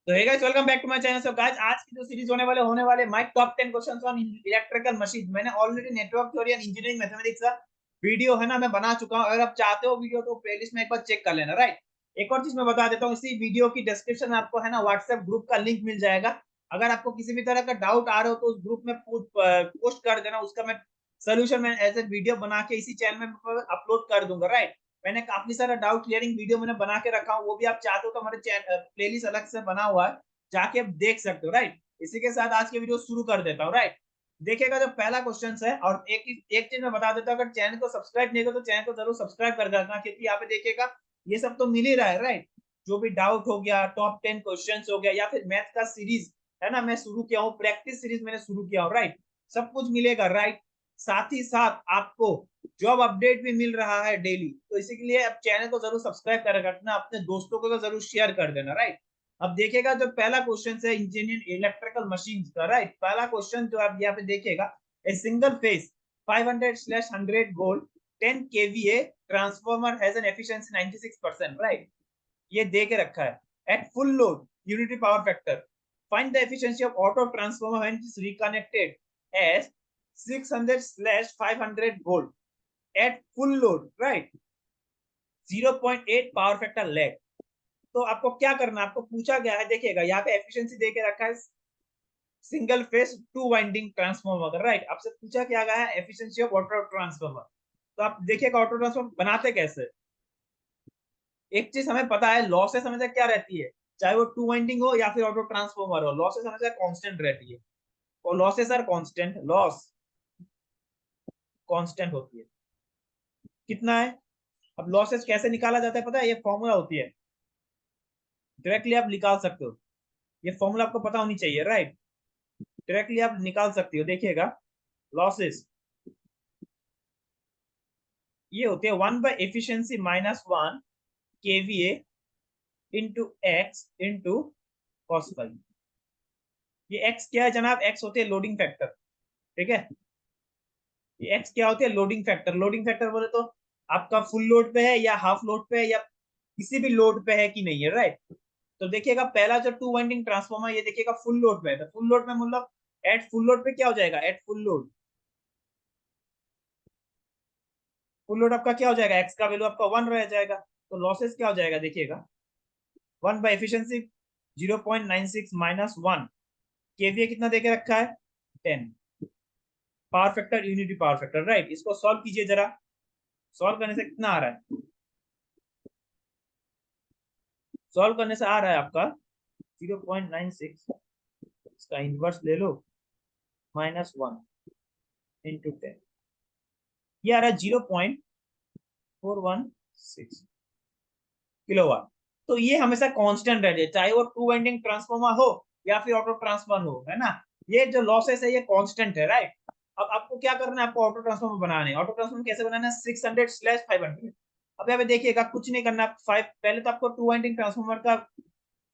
तो hey guys, welcome back to my channel. So guys, आज की जो सीरीज होने वाले my top 10 questions on electrical machine. मैंने already network theory and engineering mathematics का वीडियो है ना मैं बना चुका हूं। अगर आप चाहते हो वीडियो तो प्लेलिस्ट में एक बार चेक कर लेना, राइट। एक और चीज मैं बता देता हूँ, इसी वीडियो की डिस्क्रिप्शन में आपको है ना व्हाट्सएप ग्रुप का लिंक मिल जाएगा। अगर आपको किसी भी तरह का डाउट आ रहा हो तो उस ग्रुप में पोस्ट कर देना, उसका मैं सोल्यूशन मैं एज ए वीडियो बना के इसी चैनल में अपलोड कर दूंगा, राइट। मैंने काफी सारा डाउट क्लियरिंग वीडियो मैंने बना के रखा हूँ, वो भी आप चाहते हो तो हमारे प्लेलिस्ट अलग से बना हुआ है, जाके आप देख सकते हो, राइट। इसी के साथ आज की वीडियो शुरू कर देता हूँ, राइट। देखिएगा, जो पहला क्वेश्चन है, और एक चीज मैं बता देता हूँ, अगर चैनल को सब्सक्राइब नहीं करो तो चैनल को जरूर सब्सक्राइब कर देना, क्योंकि यहाँ पे देखिएगा ये सब तो मिल ही रहा है, राइट। जो भी डाउट हो गया, टॉप 10 क्वेश्चन हो गया, या फिर मैथ का सीरीज है ना मैं शुरू किया हूँ, प्रैक्टिस सीरीज मैंने शुरू किया हूँ, राइट। सब कुछ मिलेगा, राइट। साथ ही साथ आपको जॉब अपडेट भी मिल रहा है डेली, तो इसी के लिए आप चैनल को जरूर सब्सक्राइब कर रखना, अपने दोस्तों को जरूर शेयर कर देना, राइट। अब देखिएगा, जो पहला क्वेश्चन है इंजीनियर इलेक्ट्रिकल मशीन का, राइट। पहला क्वेश्चन जो आप यहाँ पे देखिएगा, a single phase 500/100 volt 10 kVA transformer has an efficiency 96%, right. ये दे के रखा है। At full load unity power factor, find the efficiency of auto transformer when it is reconnected as 600/500 volt at full load, right. 0.8 power factor lag. तो आपको क्या करना है, आपको पूछा गया है, देखिएगा यहाँ पे एफिशिएंसी दे के रखा है single phase 2 winding transformer, right. आपसे पूछा क्या गया है एफिशिएंसी ऑफ ऑटो ट्रांसफॉर्मर। तो आप देखिएगा ऑटो ट्रांसफॉर्मर बनाते कैसे। एक चीज हमें पता है, लॉसेस हमेशा क्या रहती है, चाहे वो 2 वाइंडिंग हो या फिर ऑटो ट्रांसफॉर्मर हो, लॉसेस हमेशा कांस्टेंट रहती है। और losses are constant, loss constant होती है। कितना है। अब लॉसेस कैसे निकाला जाता है पता है, ये फॉर्मूला होती है, डायरेक्टली आप निकाल सकते हो। ये फॉर्मूला आपको पता होनी चाहिए, राइट। डायरेक्टली आप निकाल सकते हो, देखिएगा। लॉसेस ये होते हैं 1/एफिशिएंसी-1 kVA into x into cos phi. ये एक्स क्या है जनाब, एक्स होते हैं लोडिंग फैक्टर, ठीक है। ये एक्स क्या होते हैं, लोडिंग फैक्टर। लोडिंग फैक्टर बोले तो आपका फुल लोड पे है या हाफ लोड पे है या किसी भी लोड पे है कि नहीं है, राइट। तो देखिएगा, पहला जो 2 वाइंडिंग ट्रांसफॉर्मर, ये देखिएगा फुल लोड पे है। तो फुल लोड में मतलब एट फुल लोड पे क्या हो जाएगा, eight full load, full load आपका क्या हो जाएगा, एक्स का वैल्यू आपका 1 रह जाएगा। तो लॉसेस क्या हो जाएगा, देखिएगा 1/एफिशिएंसी 0.96 - 1 केवीए कितना देके रखा है 10, power factor unity power factor, right. इसको सॉल्व कीजिए जरा। सॉल्व करने से कितना आ रहा है, सॉल्व करने से आ रहा है आपका 0.96, इसका इनवर्स ले लो, -1 इंटू 10, ये आ रहा है 0.416 किलोवाट। तो ये हमेशा कांस्टेंट रहती है, चाहे वो 2 वाइंडिंग ट्रांसफार्मर हो या फिर ऑटो ट्रांसफार्मर हो, है ना। ये जो लॉसेस है ये कांस्टेंट है, राइट। अब आपको क्या करना है, आपको ऑटो ट्रांसफार्मर बनाना है। ऑटो ट्रांसफार्मर कैसे बनाना है, 600/500। अब यहाँ पे देखिएगा, कुछ नहीं करना, फाइव पहले तो आपको 2 वाइंडिंग ट्रांसफार्मर का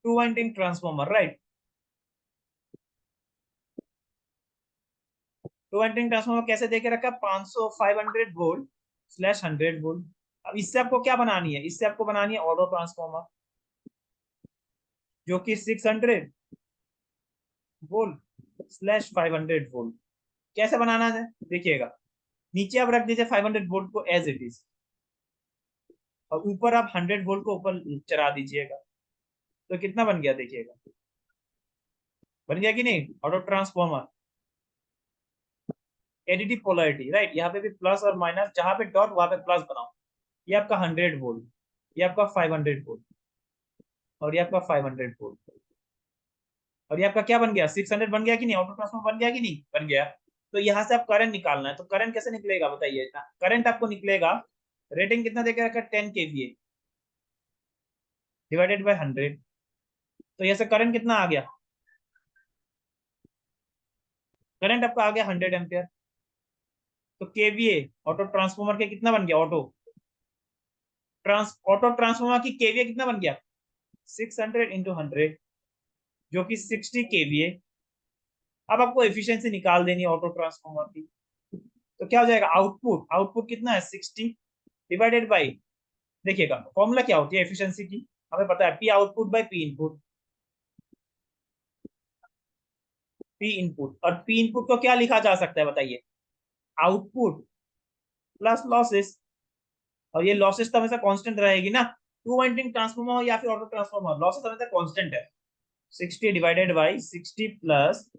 2 winding transformer, right. 2 winding transformer कैसे देके रखा है, 500 500 वोल्ट/100 वोल्ट। अब इससे आपको क्या बनानी है, इससे आपको बनानी है ऑटो ट्रांसफार्मर, जो कि 600 वोल्ट/500 वोल्ट। कैसे बनाना है, देखिएगा। नीचे आप रख दीजिए 500 वोल्ट को एज इट इज, और ऊपर आप 100 वोल्ट को ऊपर चढ़ा दीजिएगा। तो कितना बन गया, देखिएगा। बन गया कि नहीं, auto transformer additive polarity, right. यहाँ पे भी प्लस और माइनस, जहां पे डॉट वहां पे प्लस बनाओ। ये आपका 100 वोल्ट, ये आपका 500 वोल्ट, और ये आपका 500 वोल्ट, और ये आपका क्या बन गया, 600 बन गया कि नहीं, ऑटो ट्रांसफॉर्मर बन गया कि नहीं, बन गया। तो यहाँ से आप करंट निकालना है। तो करंट कैसे निकलेगा बताइए, करंट आपको निकलेगा, रेटिंग कितना देकर रखा है, 10 kVA डिवाइडेड बाय 100। तो यहाँ से करंट कितना आ गया, करंट आपका आ गया 100 एम्पियर। तो केवीए ऑटो ट्रांसफॉर्मर के कितना बन गया, ऑटो ट्रांसफॉर्मर की केवीए कितना बन गया, 600 × 100, जो कि 60 kVA। अब आपको एफिशिएंसी निकाल देनी है ऑटो ट्रांसफॉर्मर की। तो क्या हो जाएगा, आउटपुट, आउटपुट कितना है 60 डिवाइडेड बाई, देखिएगा फॉर्मूला क्या होती है एफिशिएंसी की, हमें पता है, P output by P input. P input, और पी इनपुट को क्या लिखा जा सकता है बताइए, आउटपुट प्लस लॉसेस, और ये लॉसेस तो हमेशा कांस्टेंट रहेगी ना, टू वाइंडिंग ट्रांसफार्मर हो या फिर ऑटो ट्रांसफार्मर, लॉसेस हमेशा कांस्टेंट है। 60 डिवाइडेड बाई 60 प्लस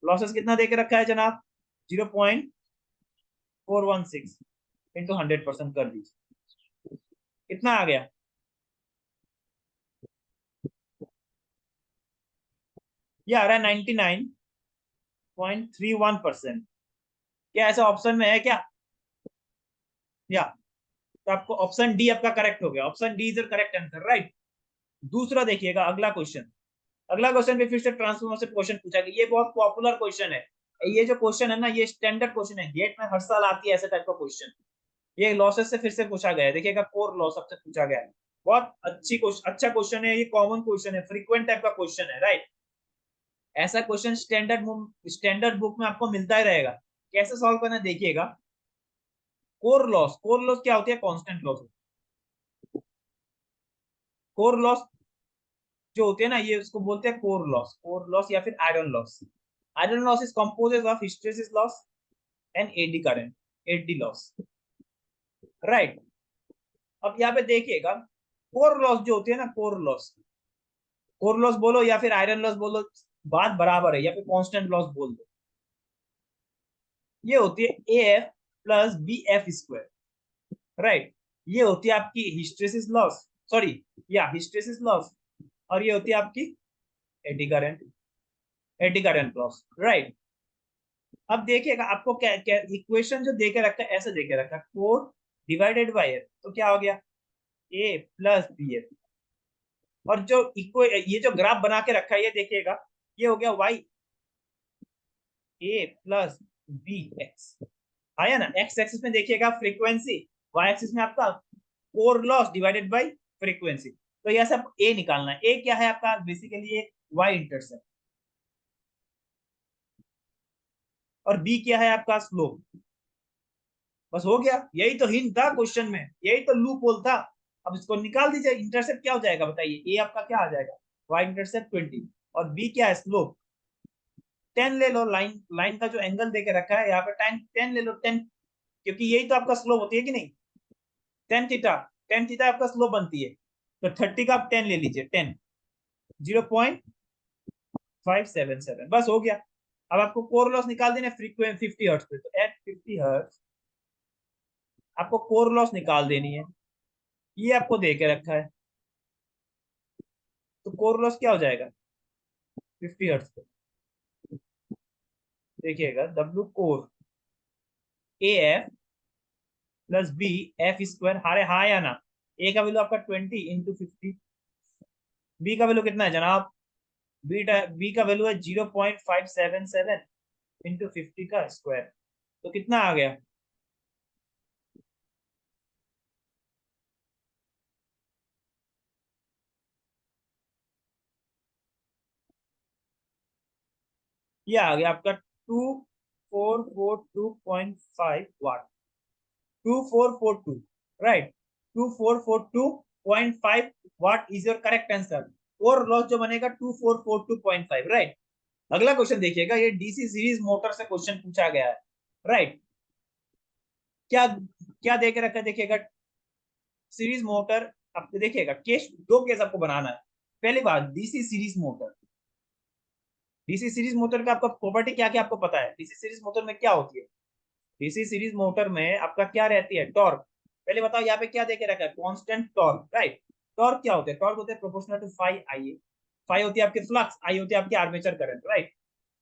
लॉसेस कितना देके रखा है जनाब, 0.416 इंटू 100% कर दीजिए, कितना आ गया, ये आ रहा है 99.31%। क्या ऐसा ऑप्शन में है क्या, या तो आपको ऑप्शन डी आपका करेक्ट हो गया, option D is the correct answer, right. दूसरा देखिएगा अगला क्वेश्चन, अगला क्वेश्चन भी फिर से ट्रांसफॉर्मर से क्वेश्चन पूछा गया, ये बहुत पॉपुलर क्वेश्चन है। ये जो क्वेश्चन है ना, ये स्टैंडर्ड क्वेश्चन है, गेट में हर साल आती है ऐसे टाइप का क्वेश्चन। ये लॉसेस से फिर से पूछा गया है, देखिएगा कोर लॉस सबसे पूछा गया है। बहुत अच्छा क्वेश्चन है, ये कॉमन क्वेश्चन है, फ्रीक्वेंट टाइप का क्वेश्चन है, राइट। ऐसा क्वेश्चन स्टैंडर्ड बुक में आपको मिलता ही रहेगा। कैसे सॉल्व करना देखिएगा, कोर लॉस क्या होती है, कांस्टेंट लॉस। कोर लॉस जो होते हैं ना, ये उसको बोलते हैं कोर लॉस या फिर iron loss. Iron loss is composes of hysteresis loss and eddy current, eddy loss, right. अब यहाँ पे देखिएगा, कोर लॉस जो होती है ना, कोर लॉस बोलो या फिर आयरन लॉस बोलो, बात बराबर है, या फिर कांस्टेंट लॉस बोल दो। ये होती है A F plus B F square, right. ये होती है आपकी हिस्टेरेसिस लॉस, सॉरी, या हिस्टेरेसिस लॉस, और ये होती है आपकी eddy current, eddy current loss, right. अब देखिएगा आपको क्या क्या इक्वेशन जो देके रखा है, ऐसे देके रखा है, कोर डिवाइडेड बाय एफ, तो क्या हो गया, ए प्लस बी एफ। और जो इक्व ये जो ग्राफ बना के रखा है, ये देखिएगा, ये हो गया वाई ए प्लस बी एक्स, आया ना। एक्स एक्सिस में देखिएगा फ्रीक्वेंसी, वाई एक्सिस में आपका core loss divided by frequency. तो यह सब ए निकालना है, ए क्या है आपका, बेसिकली ये वाई इंटरसेप्ट, और बी क्या है आपका, स्लोप। बस हो गया, यही तो हिंट था क्वेश्चन में, यही तो लूप होल था। अब इसको निकाल दीजिए, इंटरसेप्ट क्या हो जाएगा बताइए, ए आपका क्या आ जाएगा, वाई इंटरसेप्ट 20, और बी क्या है, स्लोप 10 ले लो, लाइन लाइन का जो एंगल देके रखा है यहाँ पे 10 ले लो, 10, क्योंकि यही तो आपका स्लोप होती है कि नहीं, 10 थीटा, 10 थीटा आपका स्लोप बनती है। तो 30 का आप 10 ले लीजिए, 10, 0.577, बस हो गया। अब आपको कोर लॉस निकाल देना फ्रीक्वेंसी 50 हर्ट्ज पे, तो एट 50 हर्ट्ज आपको कोर लॉस निकाल देनी है, ये आपको दे के रखा है। तो कोर लॉस क्या हो जाएगा 50 हर्ट्ज पे, देखिएगा W core A F plus B F square, हारे हाँ या ना, ए का वैल्यू आपका 20 इंटू 50, बी का वैल्यू कितना है जनाब, बी का वैल्यू है 0.577 इंटू 50 का स्क्वायर, तो कितना आ गया, ये आ गया आपका 2442.5 वाट, 2442, right, 2442.5 what is your correct answer. और लॉस जो बनेगा 2442.5, राइट। अगला क्वेश्चन देखिएगा, ये डीसी सीरीज मोटर से क्वेश्चन पूछा गया है, राइट। क्या क्या दे के रखा है देखिएगा, सीरीज मोटर, आप देखिएगा केस, दो केस आपको बनाना है। पहली बात, DC series motor, DC series motor का आपका प्रॉपर्टी क्या क्या आपको पता है, डीसी सीरीज मोटर में क्या होती है, डीसी सीरीज मोटर में आपका क्या रहती है, टॉर्क। पहले बताओ यहाँ पे क्या देके रखा है, कांस्टेंट टॉर्क, राइट। टॉर्क क्या होते हैं, टॉर्क होते हैं proportional to phi I A, phi होती है आपकी फ्लक्स, आई होती है आपकी आर्मेचर करंट, राइट।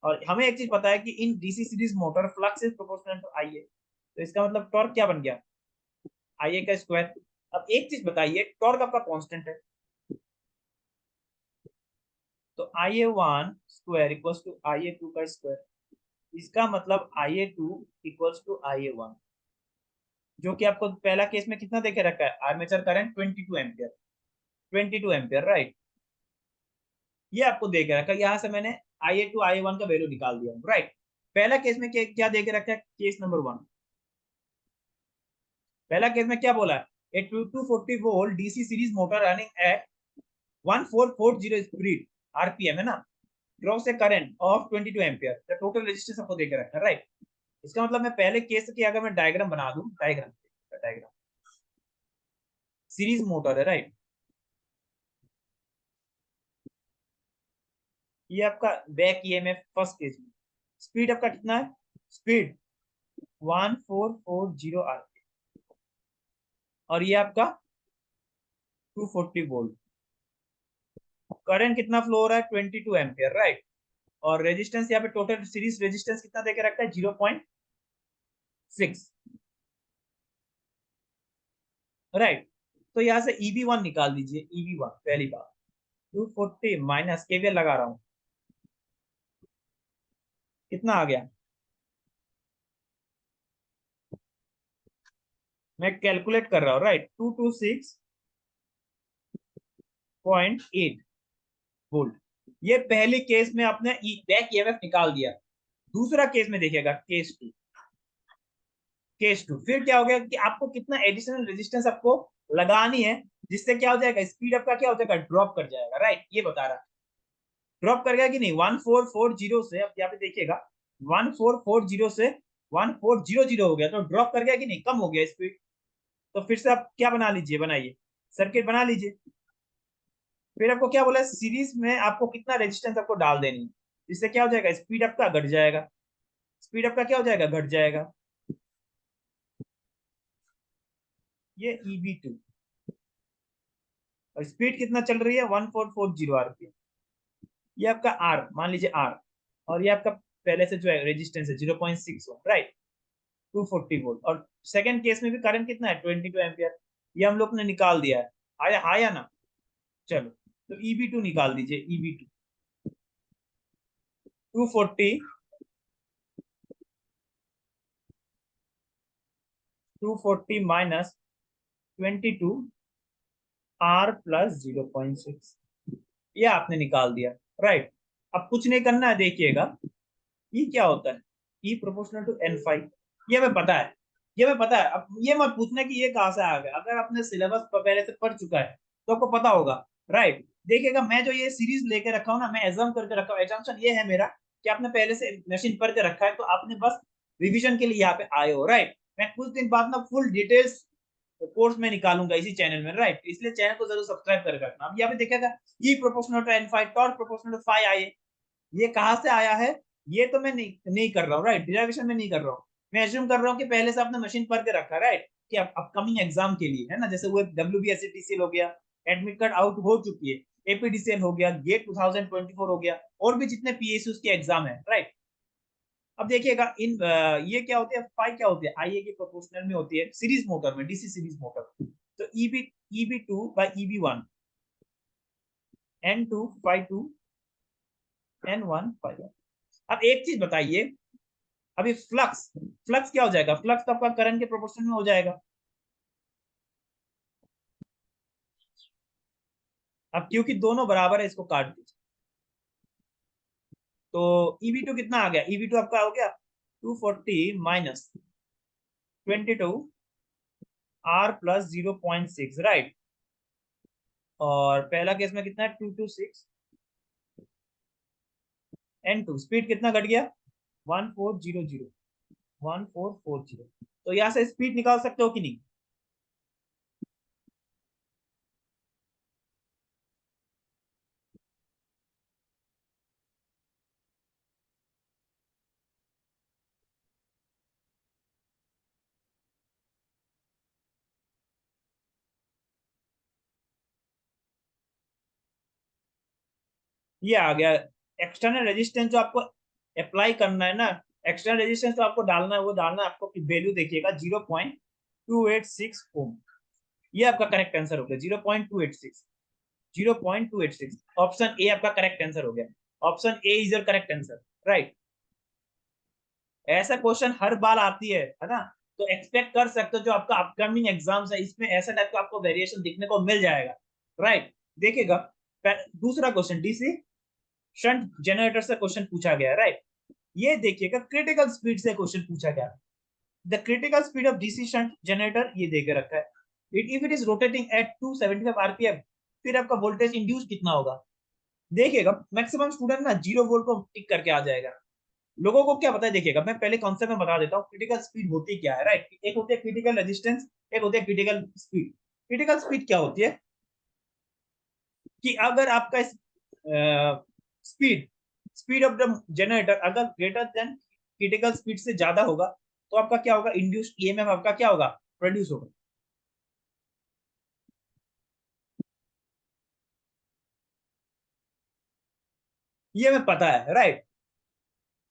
और हमें एक चीज पता है कि in DC series motor flux is proportional to I A, तो इसका मतलब टॉर्क क्या बन गया, आई ए का स्क्वायर। अब एक चीज बताइए, टॉर्क आपका कांस्टेंट है, तो I A one square equals to I A two का स्क्वायर, इसका मतलब I A two equals to I A one, जो कि आपको पहला केस में कितना देके रखा है, armature current 22 ampere, 22 ampere, right. ये आपको देके रखा है, यहाँ से मैंने आई A to I A one का वैल्यू निकाल दिया, राइट। पहला केस में क्या देके रखा है, केस नंबर 1, पहला केस में क्या बोला है, ए 240 volt DC series motor running at 1440 speed RPM, है ना। Cross A current of 22 ampere, the total resistance आपको देके रखा है, राइट। इसका मतलब मैं पहले केस की अगर मैं डायग्राम बना दूं, डायग्राम सीरीज मोटर है, राइट। ये आपका बैक ईएमएफ फर्स्ट केस में, स्पीड आपका कितना है, स्पीड 1440 आरपीएम, और ये आपका 240 वोल्ट, करंट कितना फ्लो हो रहा है 22 एम्पियर, राइट। और रेजिस्टेंस यहाँ पे टोटल सीरीज रेजिस्टेंस कितना देके रखा है 0.6, राइट। तो यहाँ से EB1 निकाल दीजिए, EB1 पहली बात 240 माइनस केवीएल लगा रहा हूं, कितना आ गया, मैं कैलकुलेट कर रहा हूँ, राइट, 226.8 वोल्ट। ये पहले केस में आपने बैक ईएमएफ निकाल दिया। दूसरा केस में देखिएगा, केस टू फिर क्या हो गया कि आपको कितना एडिशनल रेजिस्टेंस आपको लगानी है, जिससे क्या हो जाएगा, स्पीड आपका क्या हो जाएगा, ड्रॉप कर जाएगा, राइट। ये बता रहा है ड्रॉप कर गया कि नहीं, 1440 से, अब यहाँ पे देखिएगा 1440 से 1400 हो गया, तो ड्रॉप कर गया कि नहीं, कम हो गया स्पीड। तो फिर से आप क्या बना लीजिए, बनाइए सर्किट बना लीजिए। फिर आपको क्या बोला, सीरीज में आपको कितना रेजिस्टेंस आपको डाल देनी है, जिससे क्या हो जाएगा, स्पीड आपका घट जाएगा, स्पीड आपका क्या हो जाएगा, घट जाएगा। ये EB2 और स्पीड कितना चल रही है 1440 आरपीएम, ये आपका आर मान लीजिए आर, और ये आपका पहले से जो है रेजिस्टेंस है 0.6 ओम, राइट, 240 वोल्ट। और सेकंड केस में भी करंट कितना है 22 एम्पियर, ये हम लोग ने निकाल दिया है, आया ना। चलो तो EB2 निकाल दीजिए, EB2 240 माइनस 22 R प्लस 0.6, ये आपने निकाल दिया, राइट। अब कुछ नहीं करना है, देखिएगा ये क्या होता है, E प्रोपोर्शनल टू N5, ये हमें पता है, ये हमें पता है। अब ये मत पूछना कि ये कहाँ से आ गया, अगर आपने सिलेबस पहले से पढ़ चुका है तो आपको पता होगा, राइट। देखिएगा मैं जो ये सीरीज लेके रखा हूँ ना, मैं एग्जाम करके रखा हूँ, एग्जाम्पशन ये है मेरा कि आपने पहले से मशीन पढ़ के रखा है, तो आपने बस रिविजन के लिए यहाँ पे आए हो, राइट। मैं कुछ दिन बाद ना फुल डिटेल्स कोर्स में निकालूंगा इसी चैनल में, राइट। इसलिए चैनल को जरूर सब्सक्राइब करके रखना। अब यहाँ पे देखिएगा E proportional to N5, torque proportional to phi I, ये कहाँ से आया है, ये तो मैं नहीं कर रहा हूँ, राइट, डिराइवेशन में नहीं कर रहा हूँ। मैं एज्यूम कर रहा हूँ कि पहले से आपने मशीन पढ़ के रखा, राइट, कि अपकमिंग एग्जाम के लिए है ना, जैसे वो WBSCTCL हो गया, एडमिट कार्ड आउट हो चुकी है, APDCL हो गया, गेट 2024 हो गया, और भी जितने PSU के एग्जाम है, राइट। अब देखिएगा इन ये क्या होती है, फाई क्या होती है, IA के प्रोपोर्शनल में होती है सीरीज मोटर में, DC सीरीज मोटर। तो EB2 by EB1, N2 phi 2, N1 phi 1। अब एक चीज बताइए, अभी फ्लक्स फ्लक्स क्या हो जाएगा, फ्लक्स तो आपका करंट के प्रोपोर्शन में हो जाएगा। अब क्योंकि दोनों बराबर है, इसको काट दीजिए, तो EB2 कितना आ गया, EB2 आपका हो गया 240 माइनस 22 R प्लस 0.6, राइट। और पहला केस में कितना है 226, N2 स्पीड कितना घट गया 1400, 1440। तो यहाँ से स्पीड निकाल सकते हो कि नहीं, ये आ गया एक्सटर्नल रेजिस्टेंस जो आपको अप्लाई करना है ना, एक्सटर्नल रेजिस्टेंस तो आपको डालना है, वो डालना है आपको, वैल्यू देखिएगा 0.286 ओम, ये आपका करेक्ट आंसर हो गया 0.286, 0.286, ऑप्शन ए आपका करेक्ट आंसर हो गया, option A is your correct answer, right. ऐसा क्वेश्चन हर बार आती है ना, तो एक्सपेक्ट कर सकते हो जो आपका अपकमिंग एग्जाम्स है इसमें ऐसा टाइप का आपको वेरिएशन दिखने को मिल जाएगा, राइट। देखिएगा दूसरा क्वेश्चन, DC शंट जनरेटर से क्वेश्चन पूछा गया, राइट। ये देखिएगा क्रिटिकल स्पीड से क्वेश्चन पूछा गया, the critical speed of DC shunt generator ये देके रखा है, if it is rotating at 275 RPM, फिर आपका वोल्टेज इंड्यूस कितना होगा, देखिएगा मैक्सिमम स्टूडेंट ना 0 वोल्ट को टिक करके आ जाएगा। लोगों को क्या पता है, देखिएगा मैं पहले कॉन्सेप्ट में बता देता हूँ क्रिटिकल स्पीड होती क्या है, राइट। एक होती है क्रिटिकल रेजिस्टेंस, एक होती है क्रिटिकल स्पीड। क्रिटिकल स्पीड क्या होती है कि अगर आपका speed speed of the generator अगर ग्रेटर देन क्रिटिकल स्पीड से ज्यादा होगा तो आपका क्या होगा, इंड्यूस्ड ईएमएफ आपका क्या होगा, प्रोड्यूस होगा। ये हमें पता है, right.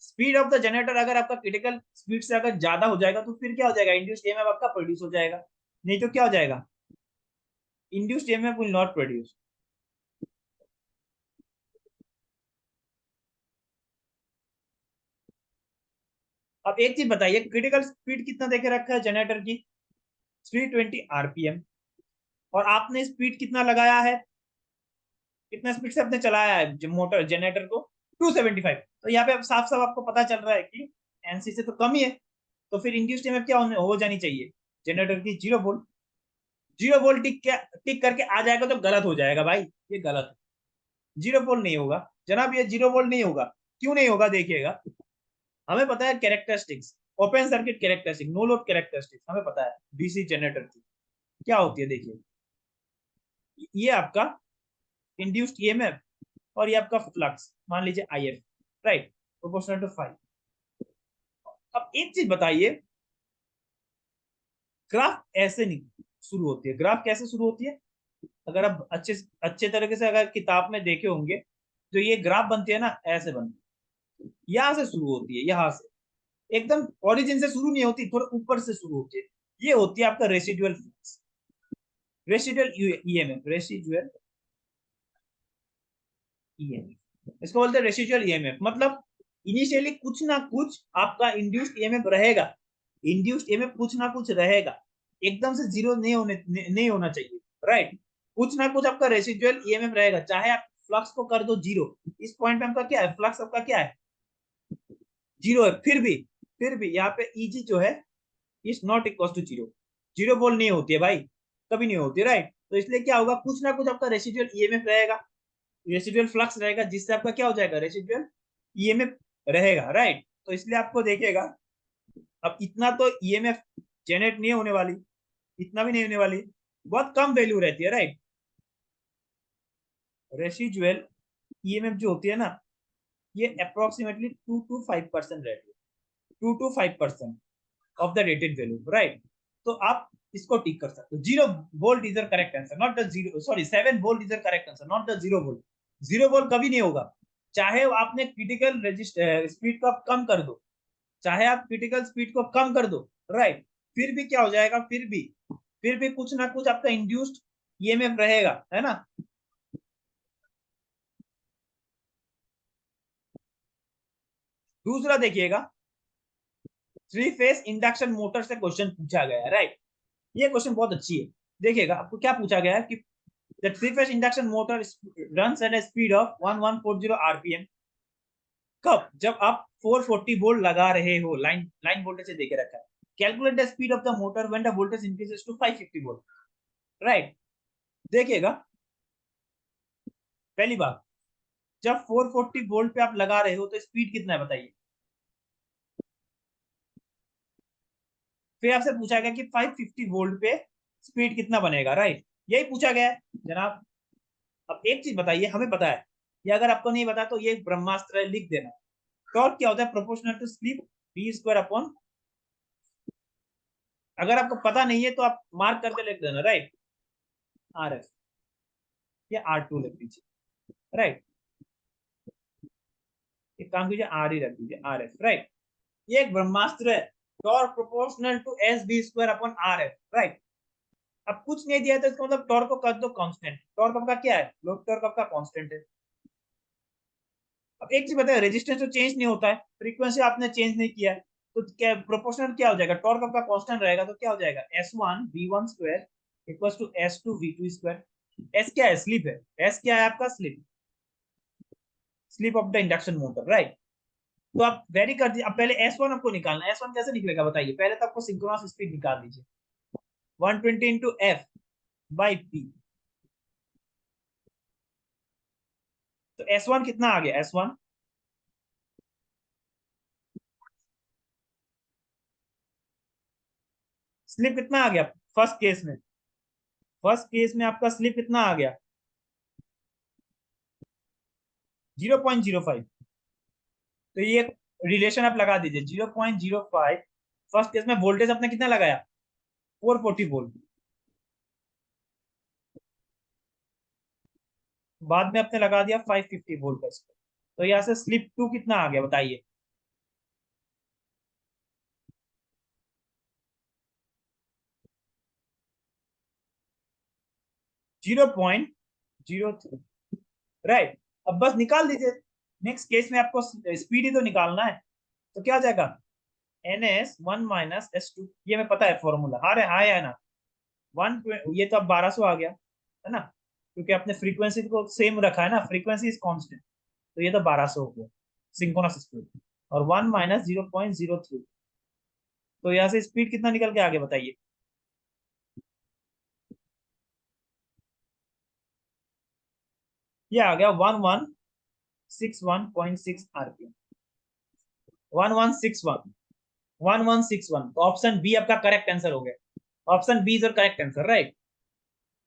Speed of the generator अगर आपका क्रिटिकल स्पीड से अगर ज्यादा हो जाएगा तो फिर क्या हो जाएगा, इंड्यूस्ड ईएमएफ आपका प्रोड्यूस हो जाएगा। नहीं तो क्या हो जाएगा, induced EMF will not produce. अब एक चीज बताइए, क्रिटिकल स्पीड कितना देके रखा है जनरेटर की, 320 आरपीएम। और आपने स्पीड कितना लगाया है, कितना स्पीड से आपने चलाया है मोटर जनरेटर को, 275। तो यहाँ पे साफ साफ आपको पता चल रहा है कि एनसी से तो कम ही है। तो फिर इंड्यूस्ड ईएमएफ क्या हो जानी चाहिए जनरेटर की, 0 वोल्ट। 0 वोल्ट टिक करके आ जाएगा तो गलत हो जाएगा भाई, ये गलत है। 0 वोल्ट नहीं होगा जनाब, ये 0 वोल्ट नहीं होगा। क्यों नहीं होगा देखिएगा, हमें पता है characteristics, open circuit characteristic, no load characteristics हमें पता है डीसी जनरेटर की क्या होती है। देखिए ये आपका इंड्यूस्ड ईएमएफ और ये आपका फ्लक्स मान लीजिए आईएफ, राइट, प्रोपोर्शनल टू 5। अब एक चीज बताइए, ग्राफ ऐसे नहीं शुरू होती है, ग्राफ कैसे शुरू होती है, अगर आप अच्छे अच्छे तरीके से अगर किताब में देखे होंगे, जो ये ग्राफ बनती है ना ऐसे बनती है, यहाँ से शुरू होती है, यहाँ से एकदम ओरिजिन से शुरू नहीं होती, थोड़ा ऊपर से शुरू होती है। ये होती है आपका residual flux, residual EMF, residual EMF इसको बोलते हैं रेसिडुअल ईएमएफ। मतलब इनिशियली कुछ ना कुछ आपका इंड्यूस्ड ईएमएफ रहेगा, इंड्यूस्ड ईएमएफ कुछ ना कुछ रहेगा, एकदम से जीरो नहीं होना चाहिए, राइट। कुछ ना कुछ आपका रेसिडुअल ईएमएफ रहेगा, चाहे आप फ्लक्स को कर दो जीरो। इस पॉइंट पे आपका क्या है, फ्लक्स आपका क्या है, जीरो है। फिर भी यहाँ पे ईजी जो है is not equal to zero. 0 volt नहीं होती है भाई, कभी नहीं होती, राइट। तो इसलिए क्या होगा, कुछ ना कुछ आपका रेसिडुअल ईएमएफ रहेगा, रेसिडुअल फ्लक्स रहेगा, जिससे आपका क्या हो जाएगा, रेसिडुअल ईएमएफ रहेगा, राइट। तो इसलिए आपको देखिएगा, अब इतना तो ईएमएफ जनरेट नहीं होने वाली, इतना भी नहीं होने वाली, बहुत कम वैल्यू रहती है, राइट। रेसिडुअल ईएमएफ जो होती है ना, ये अप्रोक्सीमेटली 2 to 5% रहती है, 2 to 5% of the rated value, right. तो आप इसको टिक कर सकते हो। 0 volt is the correct answer, not the zero, sorry 7 volt is the correct answer, not the 0 volt. 0 volt कभी नहीं होगा, चाहे आपने क्रिटिकल स्पीड को आप कम कर दो, चाहे आप क्रिटिकल स्पीड को कम कर दो, राइट। फिर भी क्या हो जाएगा, फिर भी कुछ ना कुछ आपका इंड्यूस्ड ईएमएफ रहेगा, है ना। दूसरा देखिएगा, 3 फेज इंडक्शन मोटर से क्वेश्चन पूछा गया है, राइट। ये क्वेश्चन बहुत अच्छी है। देखिएगा आपको क्या पूछा गया है कि the 3 phase induction motor runs at a speed of 1140 RPM. कब, जब आप 440 वोल्ट लगा रहे हो, लाइन लाइन वोल्टेज से देके रखा है। Calculate the speed of the motor when the voltage increases to 550 volt, right. देखिएगा पहली बात, जब 440 वोल्ट पे आप लगा रहे हो तो स्पीड कितना है बताइए। फिर आपसे पूछा गया कि 550 वोल्ट पे स्पीड कितना बनेगा, राइट। यही पूछा गया है जनाब। अब एक चीज बताइए, हमें पता है, ये अगर आपको नहीं पता तो ये ब्रह्मास्त्र है, लिख देना। टॉर्क क्या होता है, proportional to slip B square upon, अगर आपको पता नहीं है तो आप मार्क करके लिख देना, राइट, आर एफ या R2 लिख दीजिए, राइट। एक काम कीजिए, आर ही रख दीजिए, आर एफ, राइट। ये एक ब्रह्मास्त्र है, torque proportional to S B square upon R F, right. अब कुछ नहीं दिया तो इसका मतलब टॉर्क को कर दो कांस्टेंट, टॉर्क आपका क्या है, लोड टॉर्क आपका कांस्टेंट है। अब एक चीज बताए, रेजिस्टेंस तो चेंज नहीं होता है, फ्रीक्वेंसी आपने चेंज नहीं किया है, तो क्या प्रोपोर्शनल क्या हो जाएगा, टॉर्क आपका कांस्टेंट रहेगा तो क्या हो जाएगा, S1 V1 square equals to S2 V2 square. S क्या है, स्लिप है, एस क्या है आपका, slip, slip of the induction motor, right. तो आप वेरी कर दीजिए। अब पहले S1 आपको निकालना है, S1 कैसे निकलेगा बताइए, पहले तो आपको सिंक्रोनस स्पीड निकाल दीजिए, 120 इंटू एफ बाई पी। तो तो S1 कितना आ गया, S1 स्लिप कितना आ गया फर्स्ट केस में आपका स्लिप कितना आ गया 0.05। तो ये रिलेशन आप लगा दीजिए 0.05। फर्स्ट केस में वोल्टेज आपने कितना लगाया 440 वोल्ट, बाद में आपने लगा दिया 550 वोल्ट का स्क्वायर। तो यहाँ से स्लिप 2 कितना आ गया बताइए। Zero point zero three right. अब बस निकाल दीजिए, नेक्स्ट केस में आपको स्पीड ही तो निकालना है। तो क्या हो जाएगा NS1 - S2, ये मैं पता है फॉर्मूला, हाँ है ना 1, ये तो अब 1200 आ गया है ना, क्योंकि आपने फ्रीक्वेंसी को सेम रखा है ना, फ्रीक्वेंसी इज कांस्टेंट। तो ये तो 1200 हो गया सिंक्रोनस स्पीड, और 1 - 0.03। तो यहाँ से स्पीड कितना निकल के आगे बताइए। ये आ गया 1161.6 RPM, 1161, 1161। तो ऑप्शन बी आपका करेक्ट आंसर हो गया, option B is your correct answer right.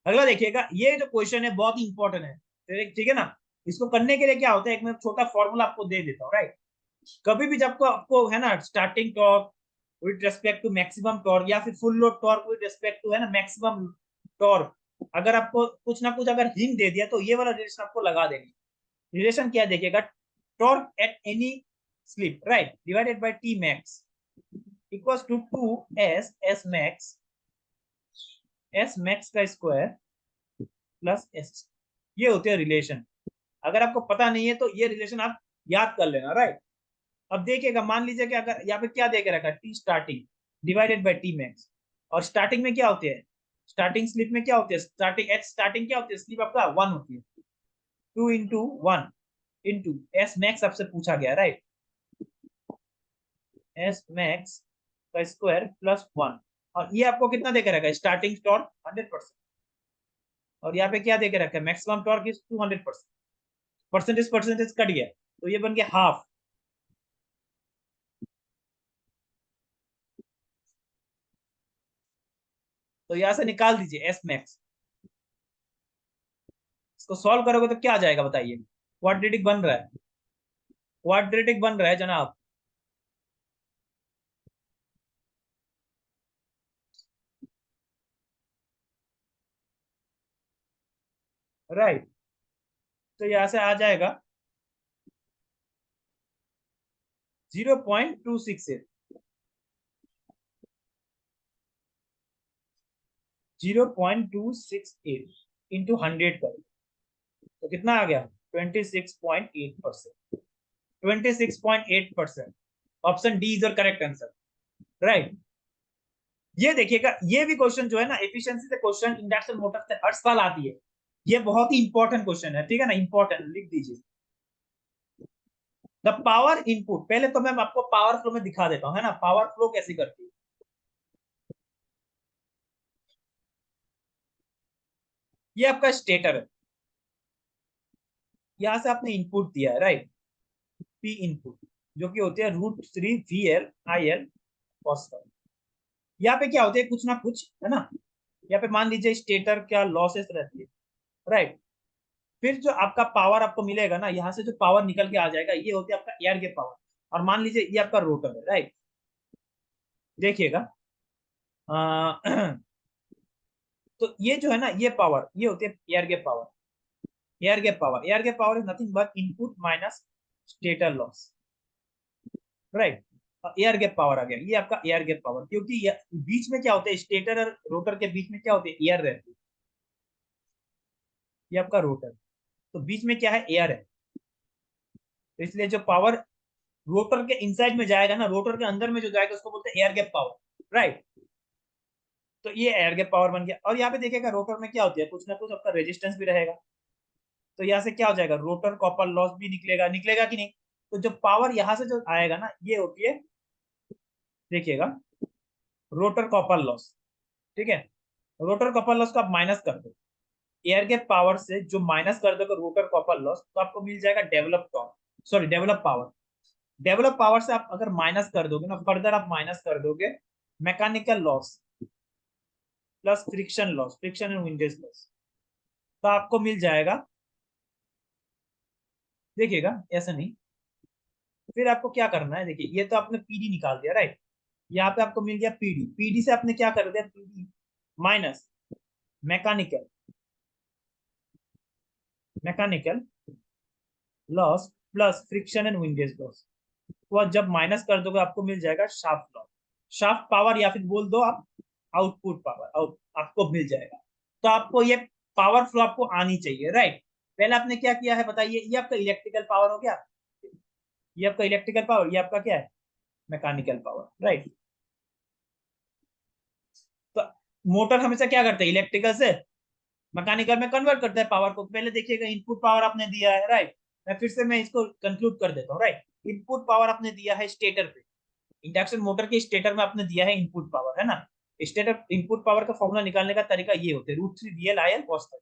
अगला देखिएगा, ये जो क्वेश्चन है बहुत ही इंपॉर्टेंट है, ठीक है ना। इसको करने के लिए क्या होता है, एक मैं छोटा फॉर्मूला आपको दे देता हूँ राइट। कभी भी जब को आपको है ना starting torque with respect to maximum torque, या फिर full load torque with respect to है ना मैक्सिमम टॉर्क, अगर आपको कुछ ना कुछ अगर हिंट दे दिया तो ये वाला रिलेशन आपको लगा देंगे। रिलेशन क्या देखिएगा, torque at any slip right divided by T max equals to 2s s max का स्क्वायर प्लस s, ये होते हैं रिलेशन। अगर आपको पता नहीं है तो ये रिलेशन आप याद कर लेना राइट। अब देखिएगा, मान लीजिए कि अगर यहाँ पे क्या दे के रखा T starting divided by T max, और स्टार्टिंग में क्या होते हैं, स्टार्टिंग स्लिप में क्या होती है, स्टार्टिंग एच स्टार्टिंग क्या होती है, स्लिप आपका 1 होती है। 2 × 1 इंटू एस मैक्स आपसे पूछा गया राइट, एस मैक्स का स्क्वायर प्लस 1। और ये आपको कितना दे के रखा है, स्टार्टिंग टॉर्क 100%, और यहाँ पे क्या दे के रखा है, maximum torque is 200%। Percentage percentage cut गया तो ये बन गया हाफ। तो यहाँ से निकाल दीजिए एस मैक्स, इसको सॉल्व करोगे तो क्या आ जाएगा बताइए, क्वाड्रेटिक बन रहा है, क्वाड्रेटिक बन रहा है जनाब। राइट। तो यहाँ से आ जाएगा 0.268, 0.268 इंटू 100 करो तो कितना आ गया 26.8%, 26.8%। Option D is your correct answer right. ये देखिएगा, ये भी क्वेश्चन जो है ना एफिशिएंसी से क्वेश्चन इंडक्शन मोटर से हर साल आती है, ये बहुत ही इंपॉर्टेंट क्वेश्चन है, ठीक है ना, इंपॉर्टेंट लिख दीजिए। द पावर इनपुट, पहले तो मैं आपको पावर फ्लो में दिखा देता हूँ है ना, पावर फ्लो कैसी करती है। ये आपका स्टेटर है, यहां से आपने इनपुट दिया है राइट, पी इनपुट, जो कि होती है √3 VL IL cos। यहाँ पे क्या होते हैं कुछ ना कुछ है ना, यहाँ पे मान लीजिए स्टेटर क्या लॉसेस रहती है राइट। फिर जो आपका पावर आपको मिलेगा ना, यहाँ से जो पावर निकल के आ जाएगा ये होती है आपका एयर गैप पावर। और मान लीजिए ये आपका रोटर है राइट, देखिएगा तो ये जो है ना ये पावर ये होती है air gap power. Air gap power is nothing but input minus stator loss right. Air gap power आ गया, ये आपका एयर गैप पावर, क्योंकि बीच में क्या होता है स्टेटर और रोटर के बीच में क्या होती है एयर रहती है, ये आपका रोटर, तो बीच में क्या है एयर है। तो इसलिए जो पावर रोटर के इनसाइड में जाएगा ना, रोटर के अंदर में जो जाएगा उसको बोलते हैं एयर गैप पावर राइट। तो ये एयर गैप पावर बन गया। और यहाँ पे देखिएगा रोटर में क्या होती है कुछ ना कुछ आपका रेजिस्टेंस भी रहेगा, तो यहाँ से क्या हो जाएगा रोटर कॉपर लॉस भी निकलेगा, निकलेगा कि नहीं। तो जो पावर यहाँ से जो आएगा ना ये होती है, देखिएगा रोटर कॉपर लॉस, ठीक है, रोटर कॉपर लॉस को आप माइनस कर दो, एयर गैप पावर से जो माइनस कर दोगे रोटर कॉपर लॉस, तो आपको मिल जाएगा develop torque, sorry develop power. Develop power से आप अगर माइनस कर दोगे ना, फर्दर आप माइनस कर दोगे mechanical loss plus friction loss, friction and windage loss, तो आपको मिल जाएगा, देखिएगा ऐसा नहीं। फिर आपको क्या करना है, देखिए ये तो आपने पीडी निकाल दिया राइट, यहाँ पे आपको मिल गया पीडी, पीडी से आपने क्या कर दिया, PD minus mechanical, mechanical loss plus friction and windage loss, तो जब माइनस कर दोगे आपको मिल जाएगा शाफ्ट लॉस, शाफ्ट पावर, या फिर बोल दो आप आउटपुट पावर, आपको मिल जाएगा। तो आपको ये पावर फ्लो आपको आनी चाहिए राइट। पहले आपने क्या किया है बताइए, ये आपका इलेक्ट्रिकल पावर हो गया, ये आपका इलेक्ट्रिकल पावर, ये आपका क्या है मैकेनिकल पावर राइट। तो मोटर हमेशा क्या करते हैं, इलेक्ट्रिकल से मैकेनिकल में कन्वर्ट करता है पावर को। पहले देखिएगा इनपुट पावर आपने दिया है राइट, मैं इसको कंक्लूड कर देता हूँ राइट। इनपुट पावर आपने दिया है स्टेटर पे, इंडक्शन मोटर के स्टेटर में आपने दिया है इनपुट पावर, है ना। स्टेटर इनपुट पावर का फॉर्मूला निकालने का तरीका ये होता है, √3 VL IL cos θ।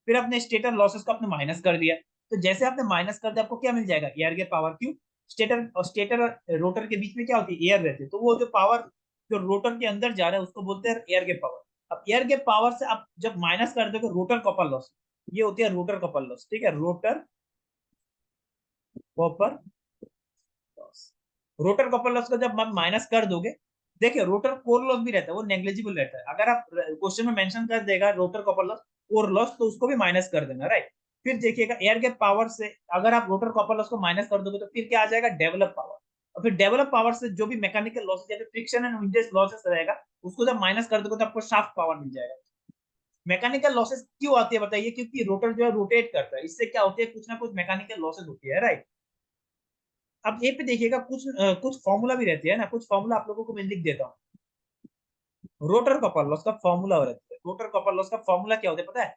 फिर आपने स्टेटर लॉसेस को आपने माइनस कर दिया, तो जैसे आपने माइनस कर दिया आपको क्या मिल जाएगा, एयर गैप पावर। क्यों, स्टेटर और रोटर के बीच में क्या होती है, एयर रहती है, तो वो जो पावर जो रोटर के अंदर जा रहा है उसको बोलते हैं एयर गैप पावर। अब एयर गैप पावर से आप जब माइनस कर दोगे रोटर कॉपर लॉस, ये होती है रोटर कॉपर लॉस, ठीक है, rotor copper loss. Rotor copper loss को जब आप माइनस कर दोगे, देखिए रोटर कोर लॉस भी रहता है, वो नेग्लिजिबल रहता है। अगर आप क्वेश्चन में मेंशन कर देगा rotor copper loss core loss, तो उसको भी माइनस कर देना राइट। फिर देखिएगा एयर गैप पावर से अगर आप रोटर कॉपर लॉस को माइनस कर दोगे तो फिर क्या आ जाएगा, डेवलप पावर। और फिर डेवलप पावर से जो भी मैकेनिकल लॉसेस या फिर फ्रिक्शन एंड विंडेज लॉसेस रहेगा, उसको जब माइनस कर दोगे तो आपको शाफ्ट पावर मिल जाएगा। मैकेनिकल लॉसेस क्यों आती है बताइए, क्योंकि रोटर जो है रोटेट करता है, इससे क्या होती है, कुछ ना कुछ मैकेनिकल लॉसेस होती है राइट। अब ये पे देखिएगा कुछ फॉर्मूला भी रहती है ना, कुछ फॉर्मूला आप लोगों को मैं लिख देता हूँ। रोटर कॉपर लॉस का फॉर्मूला रहता है, रोटर कॉपर लॉस का फॉर्मूला क्या होता है पता है,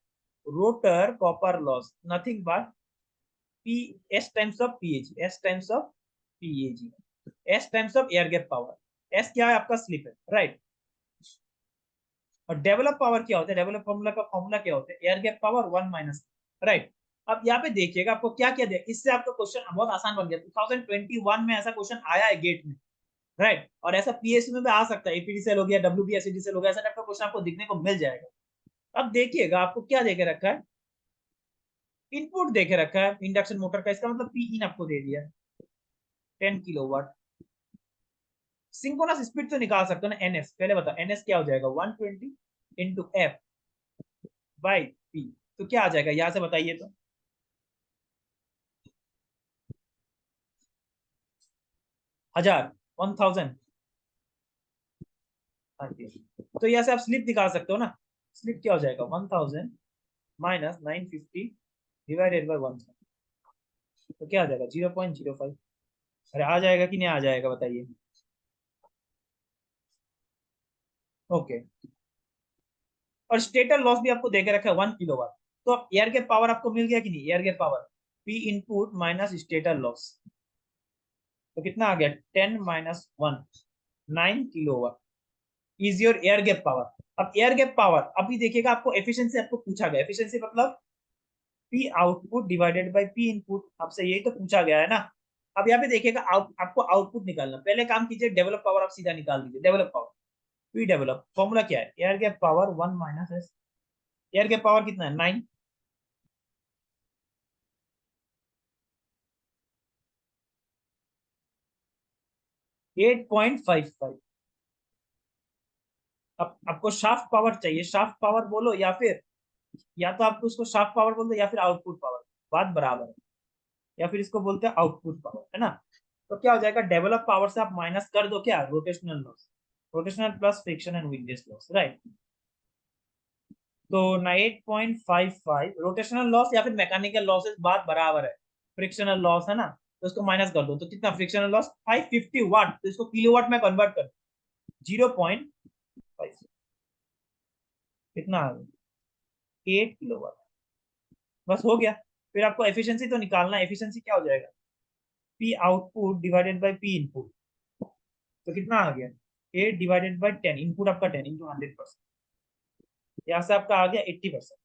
rotor copper loss nothing but P S times of PAG, S times of PAG, S times of air gap power. S क्या है आपका स्लिप है राइट। और डेवलप पावर क्या होता है, डेवलप फॉर्मूला का फॉर्मूला क्या होता है, एयर गैप पावर 1 - राइट। अब यहाँ पे देखिएगा आपको क्या क्या दिया, इससे आपका क्वेश्चन बहुत आसान बन गया। 2021 में ऐसा क्वेश्चन आया है गेट में राइट, और ऐसा पीएसयू में भी आ सकता है, एपीडीसीएल हो गया, डब्ल्यूबीएससीडीसीएल हो गया, ऐसा टाइप का क्वेश्चन आपको दिखने को मिल जाएगा। अब देखिएगा आपको क्या देके रखा है, इनपुट देके रखा है इंडक्शन मोटर का, इसका मतलब पी इन आपको दे दिया 10 किलोवाट। सिंक्रोनस स्पीड तो निकाल सकते हो ना, एनएस पहले बता, एनएस क्या हो जाएगा, 120 इंटू एफ बाई पी, तो क्या आ जाएगा यहां से बताइए तो, 1000, 1000। हाँ जी, तो यहाँ से आप स्लिप निकाल सकते हो ना, स्लिप क्या हो जाएगा, 1000 माइनस 950 डिवाइडेड बाई 1, तो क्या आ जाएगा 0.05। अरे आ जाएगा कि नहीं आ जाएगा बताइए। ओके, और स्टेटर लॉस भी आपको देके रखा है 1 किलोवाट, तो अब एयर गैप पावर आपको मिल गया कि नहीं, air gap power P input minus stator loss, तो कितना आ गया 10 - 1, 9 kilowatt is your air gap power. अब एयर गैप पावर अभी देखिएगा, आपको एफिशिएंसी आपको पूछा गया, एफिशिएंसी मतलब P output divided by P input, आपसे यही तो पूछा गया है ना। अब यहाँ पे देखिएगा आपको आउटपुट निकालना, पहले काम कीजिए डेवलप पावर आप सीधा निकाल दीजिए, develop power P develop formula क्या है, air gap power 1 - s, air gap power कितना है 9, 8.55। अब आपको शाफ्ट पावर चाहिए, शाफ्ट पावर बोलो या फिर, या तो आपको उसको शाफ्ट पावर बोल दो या फिर आउटपुट पावर, बात बराबर है, या फिर इसको बोलते हैं आउटपुट पावर, है ना। तो क्या हो जाएगा, डेवलप पावर से आप माइनस कर दो क्या, rotational loss, rotational plus friction and windage loss right. तो ना 8.55 रोटेशनल लॉस या फिर मैकेनिकल लॉसेस, बात बराबर है, फ्रिक्शनल लॉस है ना, तो इसको माइनस कर दो, तो कितना फ्रिक्शनल लॉस 550 वाट, तो इसको किलोवाट में कन्वर्ट कर, 0.5, कितना आ गया 8 किलोवाट, बस हो गया। फिर आपको एफिशिएंसी तो निकालना है, एफिशिएंसी क्या हो जाएगा, P output divided by P input, तो कितना आ गया 8/10, इनपुट आपका 10 × 100%, यहाँ से आपका आ गया 80%।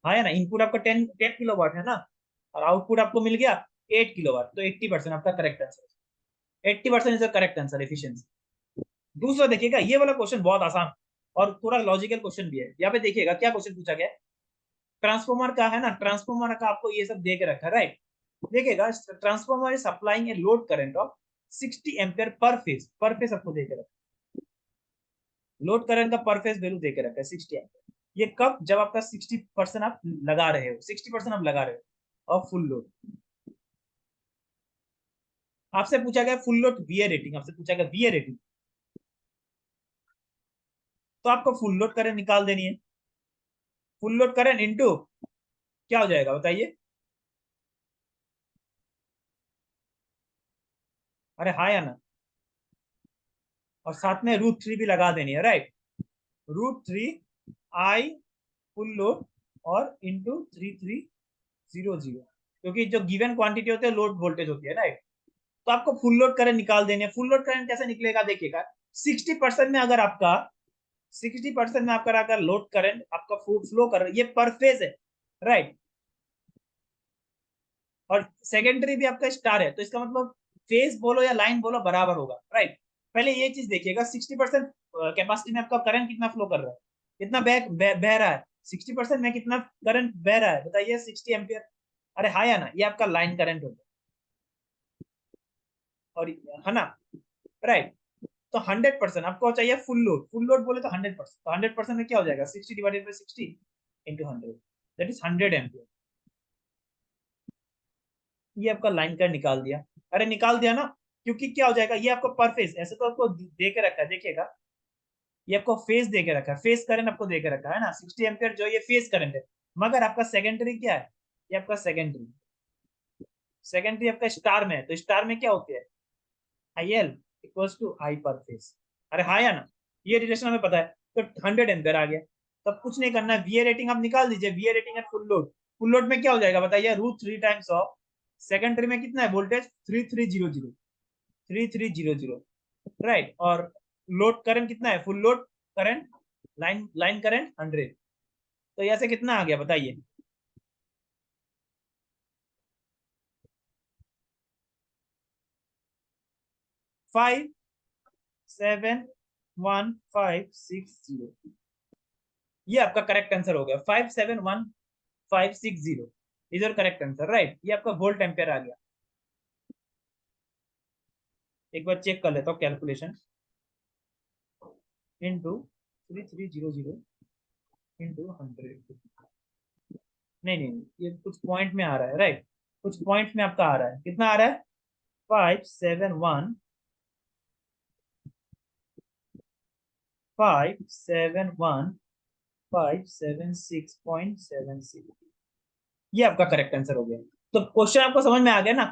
हाँ है ना, इनपुट आपका 10 किलोवाट है ना, और आउटपुट आपको मिल गया 8 किलोवाट, तो 80% आपका correct answer, 80% is the correct answer efficiency. दूसरा देखिएगा, ये वाला क्वेश्चन बहुत आसान और थोड़ा लॉजिकल क्वेश्चन भी है। यहाँ पे देखिएगा क्या क्वेश्चन पूछा गया है। ट्रांसफॉर्मर का है ना, ट्रांसफॉर्मर का आपको ये सब दे के रखा है, राइट। देखिएगा, transformer is supplying a load current of 60 ampere per phase आपको दे के रखा है। लोड करंट का पर फेज वैल्यू दे के रखा है 60 एम्पियर। ये कब, जब आपका 60% आप लगा रहे हो, 60% आप लगा रहे हो और फुल लोड। आपसे पूछा गया फुल लोड वीए रेटिंग, आपसे पूछा गया वीए रेटिंग, तो आपको फुल लोड करंट निकाल देनी है। फुल लोड करंट इनटू क्या हो जाएगा बताइए। अरे हाँ या ना, और साथ में √3 भी लगा देनी है, राइट। √3 आई फुल लोड और इंटू 3300, क्योंकि जो गिवन क्वांटिटी होती है लोड वोल्टेज होती है, राइट। तो आपको फुल लोड करंट निकाल देनी है। फुल लोड करंट कैसे निकलेगा देखिएगा, 60% में अगर आपका 60% में आपका अगर लोड करंट आपका फ्लो कर रहा है, ये पर फेज है, राइट। और सेकेंडरी भी आपका स्टार है, तो इसका मतलब फेज बोलो या लाइन बोलो बराबर होगा, राइट। पहले ये चीज देखिएगा, 60% कैपेसिटी में आपका करंट कितना फ्लो कर रहा है, कितना बह रहा है, 60% में कितना करंट बह रहा है बताइए, 60 एम्पियर। अरे हाँ या ना, ये आपका लाइन करंट होगा, और है ना, राइट। तो 100% आपको चाहिए फुल लोड, फुल लोड बोले तो 100%, तो 100% में क्या हो जाएगा, 60 / 60 इंटू 100, दैट इज 100 एम्पियर। ये आपका लाइन का निकाल दिया। अरे निकाल दिया ना, क्योंकि क्या हो जाएगा, ये आपको पर फेज, ऐसे तो आपको दे के रखा है, देखिएगा ये आपको फेज दे के रखा है, फेज करंट आपको दे के रखा है ना, 60 एम्पियर जो ये फेज करंट है। मगर आपका सेकेंडरी क्या है, ये आपका सेकेंडरी, सेकेंडरी आपका स्टार में है, तो स्टार में क्या होती है, IL इक्वल्स टू आई पर फेज। अरे हाँ या ना, ये रिलेशन हमें पता है, तो 100 एम्पियर आ गया। तब कुछ नहीं करना है, वीए रेटिंग आप निकाल दीजिए, वीए rating eight full load. Full load में क्या हो जाएगा बताइए, √3 टाइम्स ऑफ सेकेंडरी में कितना है वोल्टेज, 3300, राइट। और लोड करंट कितना है, full load current, line line current 100, तो यहाँ से कितना आ गया बताइए, 571,560। ये आपका करेक्ट आंसर हो गया, 571,560 is your correct answer, right. ये आपका वोल्ट एम्पियर आ गया। एक बार चेक कर लेता हूँ कैलकुलेशन, इंटू 3300 इंटू 100। नहीं नहीं, ये कुछ पॉइंट में आ रहा है, राइट, कुछ पॉइंट में आपका आ रहा है, कितना आ रहा है, 571,576.76, ये आपका करेक्ट आंसर हो गया। तो क्वेश्चन आपको समझ में आ गया ना।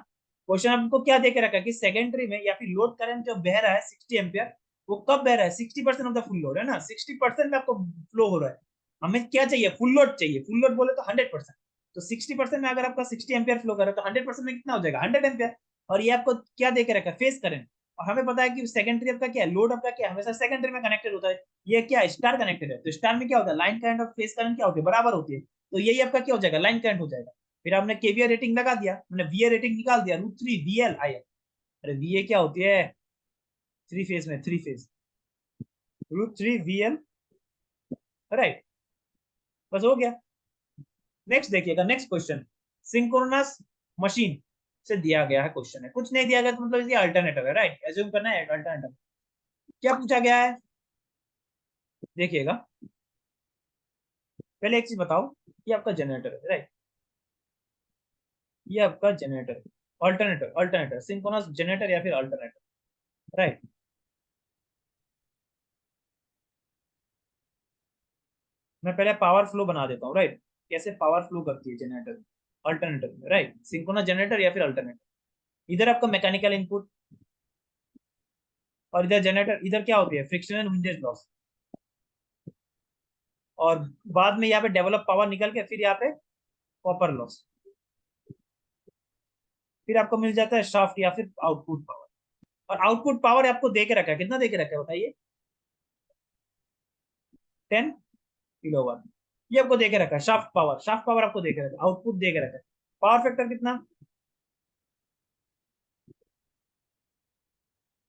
क्वेश्चन आपको क्या देके रखा है कि सेकेंडरी में या फिर लोड करंट जो बह रहा है 60 एम्पियर, वो कब बह रहा है, 60% ऑफ द फुल लोड है ना, 60% में आपको फ्लो हो रहा है। हमें क्या चाहिए, फुल लोड चाहिए, फुल लोड बोले तो 100%। तो 60% में अगर आपका 60 एम्पियर फ्लो कर रहा है, तो 100% में कितना हो जाएगा, 100 एम्पियर। और ये आपको क्या देके रखा है, फेस करंट। और हमें पता है कि सेकेंडरी आपका क्या है, लोड आपका क्या है, हमेशा सेकेंडरी में कनेक्टेड होता है। ये क्या स्टार कनेक्टेड है, तो स्टार में क्या होता है, लाइन करंट और फेस करंट क्या होती है, बराबर होती है। तो यही आपका क्या हो जाएगा, लाइन करंट हो जाएगा। फिर आपने केवीए रेटिंग लगा दिया, मैंने वीए रेटिंग निकाल दिया, √3 VL IL। अरे वीए क्या होती है, थ्री फेज में, थ्री फेज, √3 VL, राइट। बस हो गया। नेक्स्ट देखिएगा, नेक्स्ट क्वेश्चन, सिंक्रोनस मशीन से दिया गया है क्वेश्चन है, कुछ नहीं दिया गया तो मतलब इसकी अल्टरनेटिव है, राइट, एज्यूम करना है अल्टरनेटिव। क्या पूछा गया है देखिएगा, पहले एक चीज बताओ, ये आपका जनरेटर है, राइट, ये आपका जनरेटर है, अल्टरनेटर, अल्टरनेटर सिंक्रोनस जनरेटर या फिर अल्टरनेटर, राइट। मैं पहले पावर फ्लो बना देता हूँ, राइट, कैसे पावर फ्लो करती है जनरेटर, अल्टरनेटर में, राइट, सिंक्रोनस जनरेटर या फिर अल्टरनेटर। इधर आपका मैकेनिकल इनपुट, और इधर जनरेटर, इधर क्या होती है, फ्रिक्शन एंड विंडेज लॉस, और बाद में यहाँ पे डेवलप पावर निकल के फिर यहाँ पे कॉपर लॉस, फिर आपको मिल जाता है शाफ्ट या फिर आउटपुट पावर। और आउटपुट पावर आपको दे के रखा है, कितना दे के रखा है बताइए, 10 किलोवाट। ये आपको दे के रखा है शाफ्ट पावर आपको दे के रखा है, आउटपुट दे के रखा है। पावर फैक्टर कितना,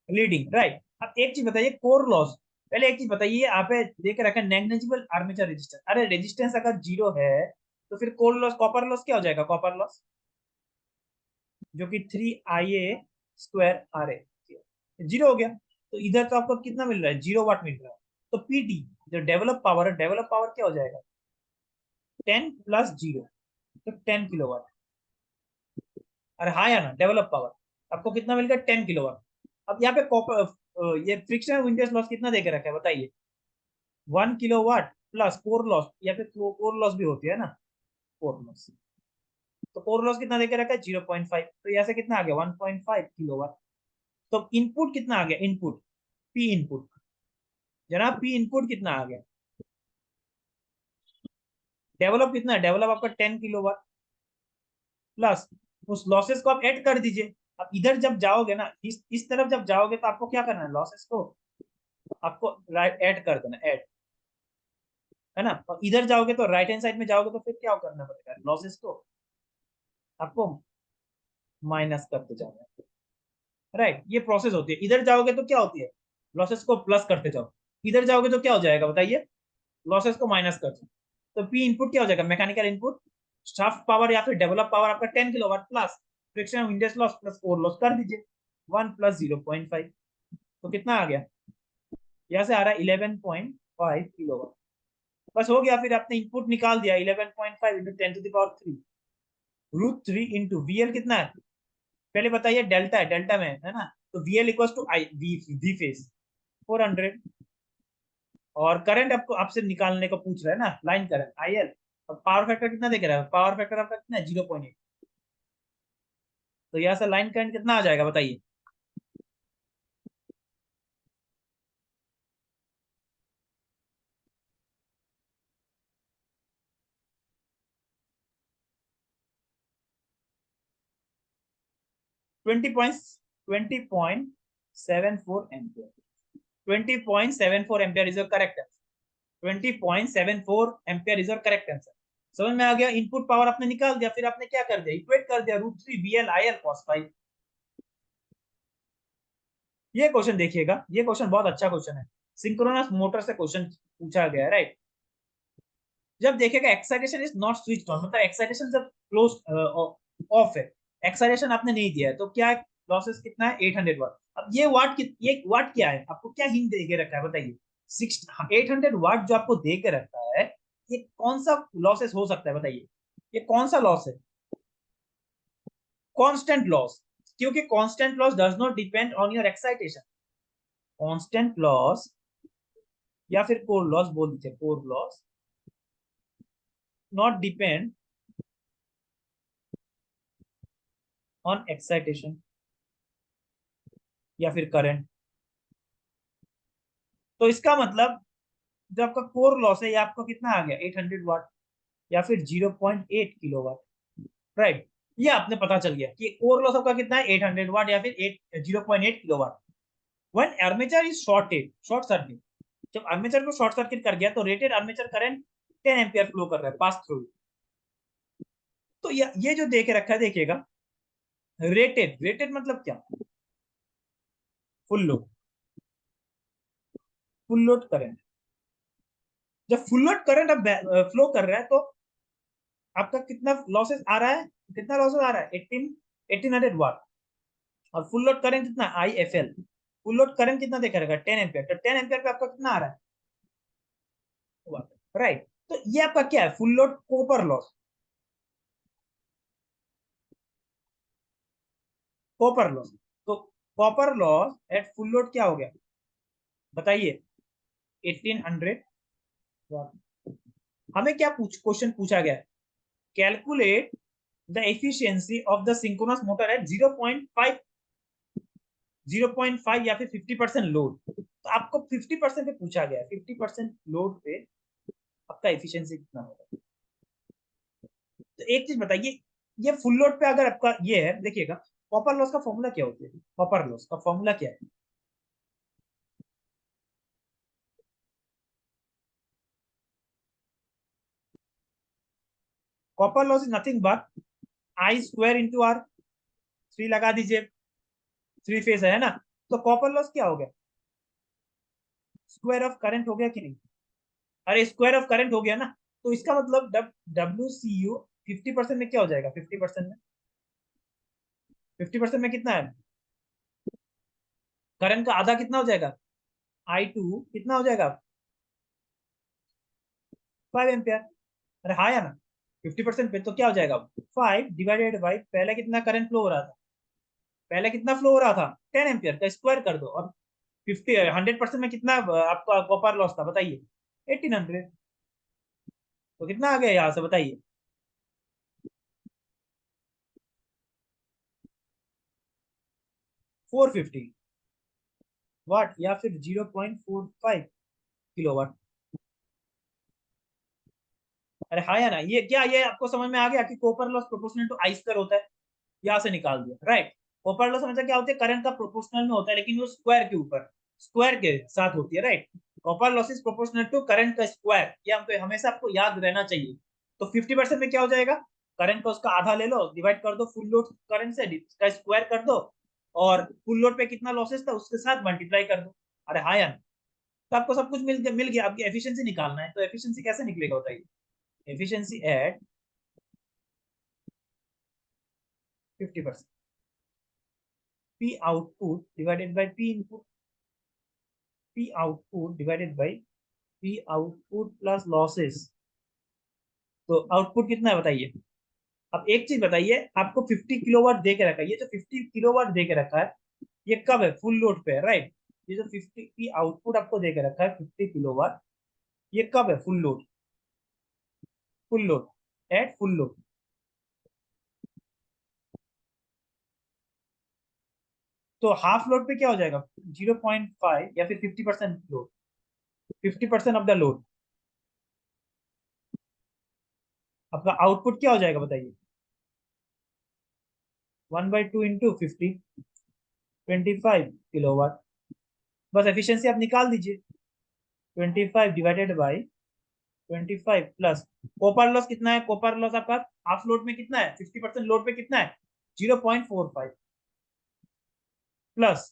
लीडिंग, राइट। अब एक चीज बताइए, कोर लॉस। पहले एक चीज बताइए, आप दे के रखा है नेग्लिजिबल आर्मेचर रेजिस्टेंस। अरे रेजिस्टेंस अगर जीरो है तो फिर कोर लॉस, कॉपर लॉस क्या हो जाएगा, कॉपर लॉस जो कि 3 IA² RA जीरो हो गया। तो इधर तो आपको कितना मिल रहा है, 0 वाट मिल रहा है। तो पीटी जो डेवलप पावर है, डेवलप पावर क्या हो जाएगा, 10 + 0, तो 10 किलोवाट। अरे हाँ या ना, डेवलप पावर आपको कितना मिल गया, 10 किलोवाट। अब यहाँ पे कॉपर, ये फ्रिक्शन विंडेज लॉस कितना देके रखा है बताइए, 1 किलोवाट प्लस कोर लॉस, या फिर कोर लॉस भी होती है ना, कोर लॉस। तो कोर लॉस कितना देके रखा है, 0.5, तो यहाँ से कितना आ गया, 1.5 किलोवाट। तो इनपुट कितना आ गया, इनपुट पी इनपुट, जनाब पी इनपुट कितना आ गया, डेवलप कितना है, डेवलप आपका 10 किलोवाट प्लस उस लॉसेस को आप ऐड कर दीजिए। अब इधर जब जाओगे ना, इस तरफ जब जाओगे तो आपको क्या करना है, लॉसेस को आपको राइट ऐड कर देना, ऐड, है ना। और इधर जाओगे तो राइट हैंड साइड में जाओगे तो फिर क्या करना पड़ेगा, लॉसेस को आपको माइनस करते जाना है, राइट। ये प्रोसेस होती है। इधर जाओगे तो क्या होती है, लॉसेस को प्लस करते जाओ, इधर जाओगे तो क्या हो जाएगा बताइए, लॉसेस को माइनस कर दो। तो पी इनपुट क्या हो जाएगा, मैकेनिकल इनपुट, शाफ्ट पावर या फिर डेवलप पावर आपका 10 kilowatt plus friction windage loss plus core loss कर दीजिए, 1 + 0.5, तो कितना आ गया, यहाँ से आ रहा है 11.5 किलोवाट। बस हो गया, फिर आपने इनपुट निकाल दिया, 11.5 इंटू 10⁻³ √3 इंटू VL कितना है, पहले बताइए, डेल्टा है, डेल्टा में है ना, तो VL equal to I V phase 400। और करंट आपको आपसे निकालने को पूछ रहा है ना, लाइन करंट IL। और पावर फैक्टर कितना देख रहा है, पावर फैक्टर आपका कितना है, 0.8। तो यहाँ से लाइन करंट कितना आ जाएगा बताइए, 20.74 ampere. 20.74 ampere is your correct answer. 20.74 ampere is your correct answer. समझ में आ गया, इनपुट पावर आपने निकाल दिया, फिर आपने क्या कर दिया, इक्वेट कर दिया, √3 VL IL cos⁡. ये क्वेश्चन देखिएगा, ये क्वेश्चन बहुत अच्छा क्वेश्चन है, सिंक्रोनस मोटर से क्वेश्चन पूछा गया है, राइट। जब देखेगा excitation is not switch on, मतलब एक्साइटेशन जब क्लोज ऑफ है, एक्साइटेशन आपने नहीं दिया है, तो क्या लॉसेस कितना है, 800 वाट। अब ये वाट क्या है, आपको क्या हिंट दे के रखा है बताइए, 800 वाट जो आपको दे के रखा है, ये कौन सा लॉसेस हो सकता है बताइए, ये कौन सा लॉस है, कांस्टेंट लॉस, क्योंकि constant loss does not depend on your excitation. Constant loss या फिर कोर लॉस बोल दीजिए, core loss not depend on excitation या फिर करंट। तो इसका मतलब जो आपका कोर लॉस है, ये आपको कितना आ गया, 800 वाट या फिर 0.8 किलोवाट, राइट। ये आपने पता चल गया कि कोर लॉस आपका कितना है, 800 वाट या फिर 0.8 kilowatt. One armature is shorted, short circuit, जब आर्मेचर को शॉर्ट सर्किट कर गया तो rated armature current 10 ampere flow कर रहा है, पास थ्रू। तो ये जो दे के रखा है देखिएगा, रेटेड, रेटेड मतलब क्या, full load, full load current. जब फुल लोड करंट अब फ्लो कर रहा है तो आपका कितना लॉसेस आ रहा है, कितना लॉसेस आ रहा है, 1800 वाट। और फुल लोड करंट कितना, IFL, फुल लोड करंट कितना देखा रहेगा, 10 एम्पियर, तो 10 एम्पियर पे आपका कितना आ रहा है, राइट। तो ये आपका क्या है, full load copper loss, copper loss. तो copper loss at full load क्या हो गया बताइए, 1800 वाट। हमें क्या क्वेश्चन पूछा गया है, calculate the efficiency of the synchronous motor eight 0.5, 0.5 या फिर 50% लोड। तो आपको 50% पे पूछा गया है, 50% लोड पे आपका एफिशिएंसी कितना होगा। तो एक चीज बताइए, ये फुल लोड पे अगर आपका ये है, देखिएगा कॉपर लॉस का फॉर्मूला क्या होता है, कॉपर लॉस का फॉर्मूला क्या है, copper loss is nothing but I square into R, 3 लगा दीजिए, 3 फेज है ना, तो कॉपर लॉस क्या हो गया, स्क्वायर ऑफ करंट हो गया कि नहीं, अरे स्क्वायर ऑफ करंट हो गया ना, तो इसका मतलब डब्ल्यू सी यू 50% में क्या हो जाएगा, 50% में, 50% में कितना है, करंट का आधा कितना हो जाएगा, आई टू कितना हो जाएगा, 5 एम्पियर। अरे हाँ या ना, 50% पे तो क्या हो जाएगा, 5 डिवाइडेड बाई पहले कितना करंट फ्लो हो रहा था, पहले कितना फ्लो हो रहा था, 10 एम्पियर का स्क्वायर कर दो, और 100% में कितना आपका कॉपर लॉस था बताइए, 1800, तो कितना आ गया यहाँ से बताइए, 450 वाट या फिर 0.45 किलोवाट। अरे हाँ या ना, ये क्या, ये आपको समझ में आ गया कि copper loss proportional to I square होता है, यहाँ से निकाल दिया, राइट। कॉपर लॉस हमेशा क्या होती है, करंट का प्रोपोर्शनल में होता है, लेकिन वो स्क्वायर के ऊपर, स्क्वायर के साथ होती है, right. Copper loss is proportional to current का स्क्वायर, ये हमको हमेशा आपको याद रहना चाहिए। तो 50% में क्या हो जाएगा, करंट का उसका आधा ले लो, डिवाइड कर दो फुल लोड करंट से, इसका स्क्वायर कर दो, और फुल लोड पे कितना लॉसेस था उसके साथ मल्टीप्लाई कर दो। अरे हाँ यार, तो आपको सब कुछ मिल गया, आपकी एफिशिएंसी निकालना है, तो एफिशिएंसी कैसे निकलेगा बताइए, efficiency eight 50%, P output divided by P input, P output divided by P output plus losses, तो आउटपुट कितना है बताइए। अब एक चीज बताइए, आपको 50 किलोवाट दे के रखा है, ये जो 50 किलोवाट दे के रखा है, ये कब है, फुल लोड पे है, राइट। ये जो 50 की आउटपुट आपको दे के रखा है 50 किलोवाट, ये कब है, full load, full load, eight full load. तो हाफ लोड पे क्या हो जाएगा, 0.5 या फिर 50% लोड, 50% ऑफ द लोड, आपका आउटपुट क्या हो जाएगा बताइए, 1/2 इंटू 50, 25 किलोवाट। बस एफिशिएंसी आप निकाल दीजिए, 25 divided by 25 plus copper loss कितना है, कॉपर लॉस आपका हाफ लोड में कितना है, 50% लोड पे कितना है, 0.45 प्लस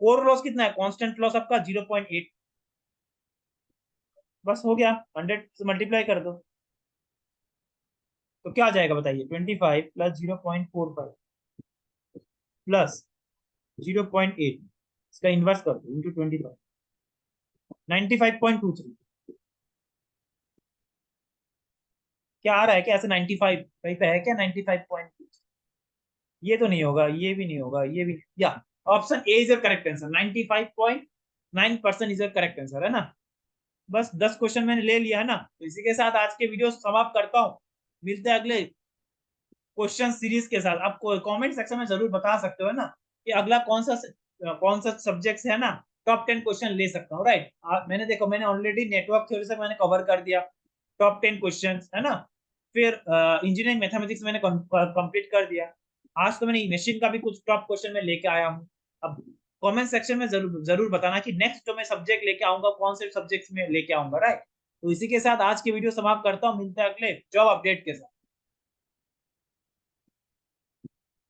कोर लॉस कितना है, कांस्टेंट लॉस आपका 0.8, बस हो गया, 100 से मल्टीप्लाई कर दो, तो क्या आ जाएगा बताइए, 25 प्लस 0.45 प्लस 0.8, इसका इन्वर्स कर दो इंटू 25, 95.23, क्या आ रहा है क्या ऐसे, 95 कहीं पे है क्या 95.23, ये तो नहीं होगा, ये भी नहीं होगा, ये भी, या option A is your correct answer, 95.9% is your correct answer, है ना। बस 10 क्वेश्चन मैंने ले लिया है ना, तो इसी के साथ आज के वीडियो समाप्त करता हूँ, मिलते हैं अगले क्वेश्चन सीरीज के साथ। आप कमेंट सेक्शन में जरूर बता सकते हो ना कि अगला कौन सा सब्जेक्ट है ना, टॉप 10 क्वेश्चन ले सकता हूँ, राइट। मैंने देखो, मैंने ऑलरेडी नेटवर्क थ्योरी से मैंने कवर कर दिया टॉप 10 क्वेश्चन, है ना। फिर इंजीनियरिंग मैथमेटिक्स मैंने कंप्लीट कर दिया, आज तो मैंने मशीन का भी कुछ टॉप क्वेश्चन में लेके आया हूँ। अब कमेंट सेक्शन में जरूर जरूर बताना कि नेक्स्ट जो मैं सब्जेक्ट लेके आऊंगा, कौन से सब्जेक्ट में लेके आऊंगा, राइट। तो इसी के साथ आज की वीडियो समाप्त करता हूँ, मिलते हैं अगले जॉब अपडेट के साथ।